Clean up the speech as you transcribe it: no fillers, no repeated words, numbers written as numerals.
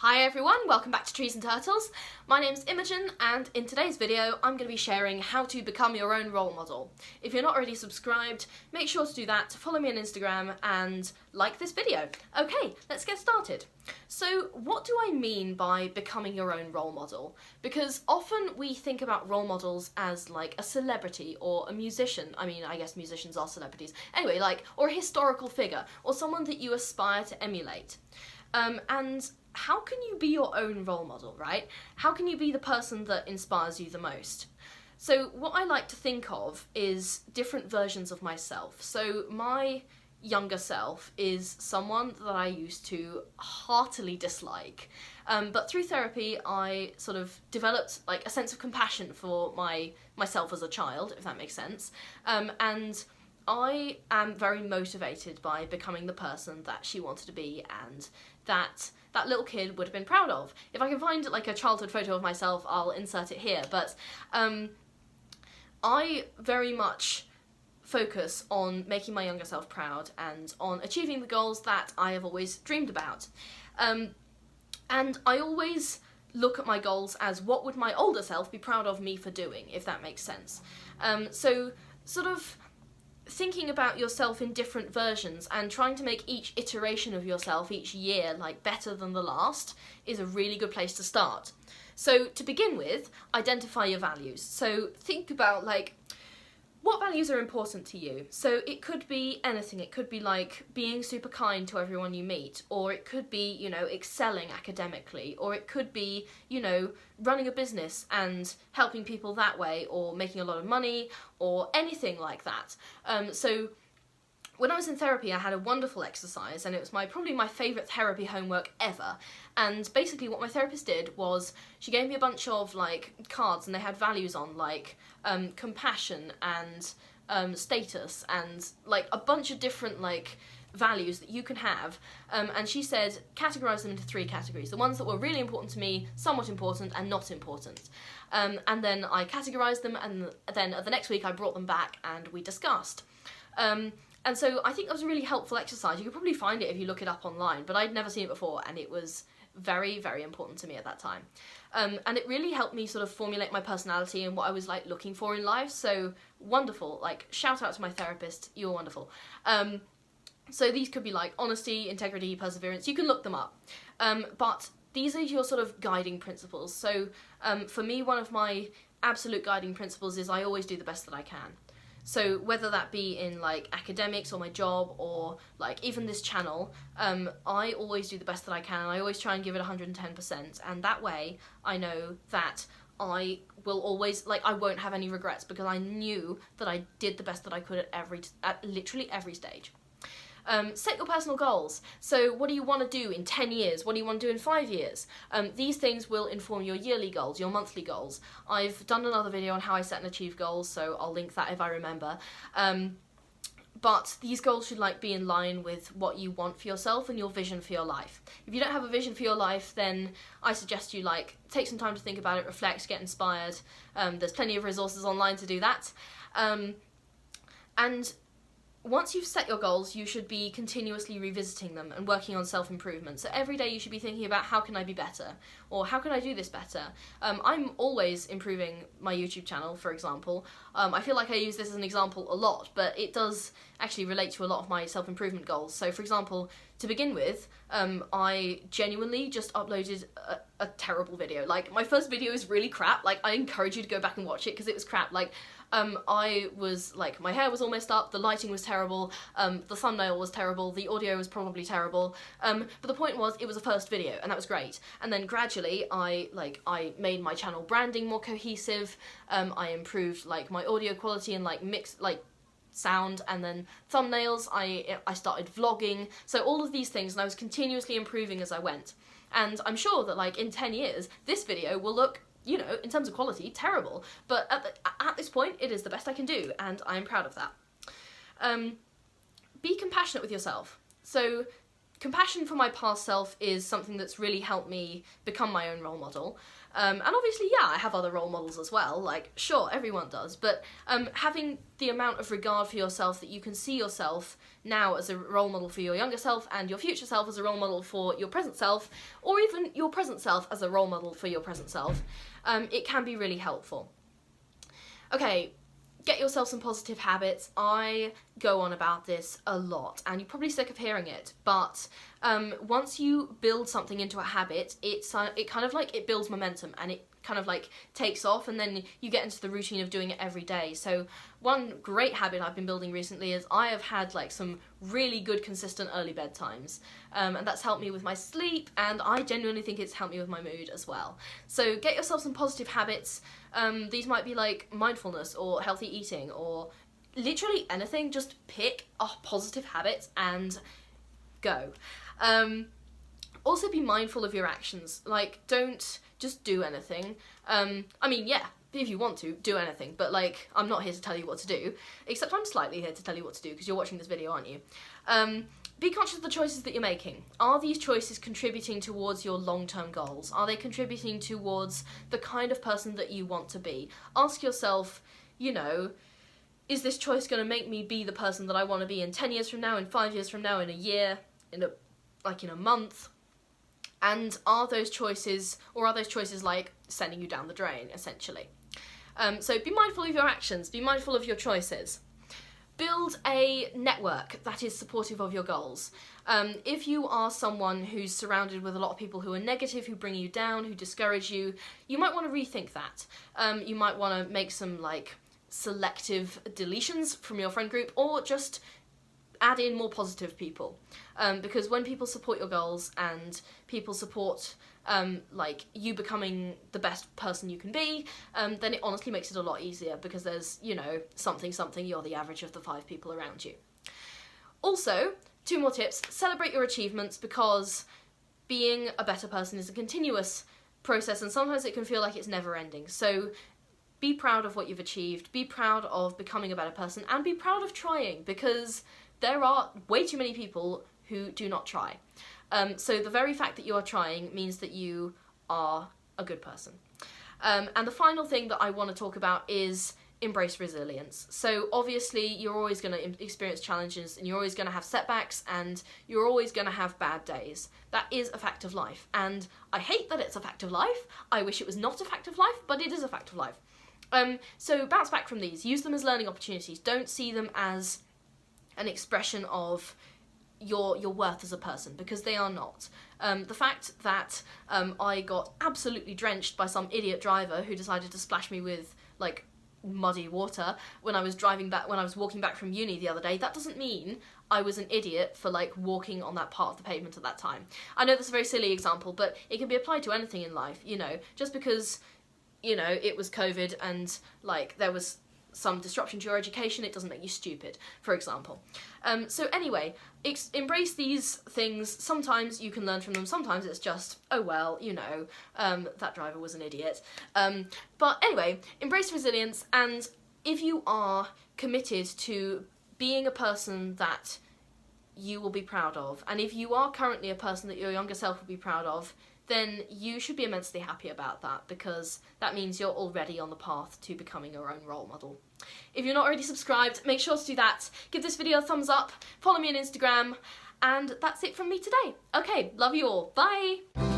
Hi everyone, welcome back to Trees and Turtles. My name's Imogen and in today's video I'm going to be sharing how to become your own role model. If you're not already subscribed, make sure to do that, follow me on Instagram and like this video. Okay, let's get started. So what do I mean by becoming your own role model? Because often we think about role models as like a celebrity or a musician. I mean, I guess musicians are celebrities. Anyway, or a historical figure or someone that you aspire to emulate. And how can you be your own role model, right? How can you be the person that inspires you the most? So what I like to think of is different versions of myself. So my younger self is someone that I used to heartily dislike. But through therapy, I sort of developed like a sense of compassion for myself as a child, if that makes sense. And I am very motivated by becoming the person that she wanted to be and that little kid would have been proud of. If I can find like a childhood photo of myself, I'll insert it here. But I very much focus on making my younger self proud and on achieving the goals that I have always dreamed about. And I always look at my goals as what would my older self be proud of me for doing, if that makes sense. So sort of thinking about yourself in different versions and trying to make each iteration of yourself each year like better than the last is a really good place to start. So to begin with, identify your values. So think about like what values are important to you. So it could be anything. It could be like being super kind to everyone you meet, or it could be, you know, excelling academically, or it could be, you know, running a business and helping people that way, or making a lot of money, or anything like that. So when I was in therapy, I had a wonderful exercise, and it was probably my favourite therapy homework ever. And basically what my therapist did was she gave me a bunch of like cards, and they had values on like compassion and status and like a bunch of different like values that you can have, and she said categorise them into 3 categories: the ones that were really important to me, somewhat important, and not important. And then I categorised them, and then the next week I brought them back and we discussed. And so I think that was a really helpful exercise. You could probably find it if you look it up online, but I'd never seen it before, and it was very, very important to me at that time. And it really helped me sort of formulate my personality and what I was like looking for in life. So wonderful, like shout out to my therapist, you're wonderful. So these could be like honesty, integrity, perseverance. You can look them up. But these are your sort of guiding principles. So for me, one of my absolute guiding principles is I always do the best that I can. So whether that be in like academics or my job or like even this channel, I always do the best that I can, and I always try and give it 110%, and that way I know that I will always, like, I won't have any regrets because I knew that I did the best that I could at literally every stage. Set your personal goals. So what do you want to do in 10 years? What do you want to do in 5 years? These things will inform your yearly goals, your monthly goals. I've done another video on how I set and achieve goals, so I'll link that if I remember. But these goals should like be in line with what you want for yourself and your vision for your life. If you don't have a vision for your life, then I suggest you like take some time to think about it, reflect, get inspired. There's plenty of resources online to do that. And once you've set your goals, you should be continuously revisiting them and working on self-improvement. So every day you should be thinking about how can I be better? Or how can I do this better? I'm always improving my YouTube channel, for example. I feel like I use this as an example a lot, but it does actually relate to a lot of my self-improvement goals. So for example, to begin with, I genuinely just uploaded a terrible video. Like, my first video is really crap. Like, I encourage you to go back and watch it because it was crap. Like, I was, like, my hair was all messed up, the lighting was terrible, the thumbnail was terrible, the audio was probably terrible, but the point was, it was a first video, and that was great. And then gradually, I made my channel branding more cohesive, I improved, like, my audio quality and, like, sound, and then thumbnails, I started vlogging, so all of these things, and I was continuously improving as I went. And I'm sure that, like, in 10 years, this video will look, you know, in terms of quality, terrible, but at this point, it is the best I can do, and I am proud of that. Be compassionate with yourself. So compassion for my past self is something that's really helped me become my own role model. And obviously, yeah, I have other role models as well, like, sure, everyone does, but having the amount of regard for yourself that you can see yourself now as a role model for your younger self and your future self as a role model for your present self, or even your present self as a role model for your present self, it can be really helpful. Okay, get yourself some positive habits. I go on about this a lot, and you're probably sick of hearing it, but once you build something into a habit, it kind of like, it builds momentum, and it kind of like takes off, and then you get into the routine of doing it every day. So one great habit I've been building recently is I have had like some really good consistent early bedtimes, and that's helped me with my sleep, and I genuinely think it's helped me with my mood as well. So get yourself some positive habits. These might be like mindfulness or healthy eating or literally anything. Just pick a positive habit and go. Also be mindful of your actions. Like, don't just do anything. I mean, yeah, if you want to, do anything, but like, I'm not here to tell you what to do, except I'm slightly here to tell you what to do because you're watching this video, aren't you? Be conscious of the choices that you're making. Are these choices contributing towards your long-term goals? Are they contributing towards the kind of person that you want to be? Ask yourself, you know, is this choice going to make me be the person that I want to be in 10 years from now, in 5 years from now, in a year, in a month? And are those choices like sending you down the drain, essentially? So be mindful of your actions, be mindful of your choices. Build a network that is supportive of your goals. If you are someone who's surrounded with a lot of people who are negative, who bring you down, who discourage you, you might want to rethink that. You might want to make some like selective deletions from your friend group, or just add in more positive people. Because when people support your goals and people support like you becoming the best person you can be, then it honestly makes it a lot easier, because there's, you know, something, you're the average of the 5 people around you. Also, 2 more tips: celebrate your achievements, because being a better person is a continuous process, and sometimes it can feel like it's never ending. So be proud of what you've achieved, be proud of becoming a better person, and be proud of trying, because there are way too many people who do not try. So the very fact that you are trying means that you are a good person. And the final thing that I want to talk about is embrace resilience. So obviously you're always going to experience challenges, and you're always going to have setbacks, and you're always going to have bad days. That is a fact of life, and I hate that it's a fact of life. I wish it was not a fact of life, but it is a fact of life. So bounce back from these. Use them as learning opportunities. Don't see them as an expression of your worth as a person, because they are not. The fact that I got absolutely drenched by some idiot driver who decided to splash me with like muddy water when I was walking back from uni the other day, that doesn't mean I was an idiot for like walking on that part of the pavement at that time. I know that's a very silly example, but it can be applied to anything in life, you know. Just because, you know, it was COVID and like there was some disruption to your education, it doesn't make you stupid, for example. So anyway, embrace these things. Sometimes you can learn from them, sometimes it's just, oh well, you know, that driver was an idiot. But anyway, embrace resilience, and if you are committed to being a person that you will be proud of, and if you are currently a person that your younger self will be proud of, then you should be immensely happy about that, because that means you're already on the path to becoming your own role model. If you're not already subscribed, make sure to do that. Give this video a thumbs up, follow me on Instagram, and that's it from me today. Okay, love you all. Bye!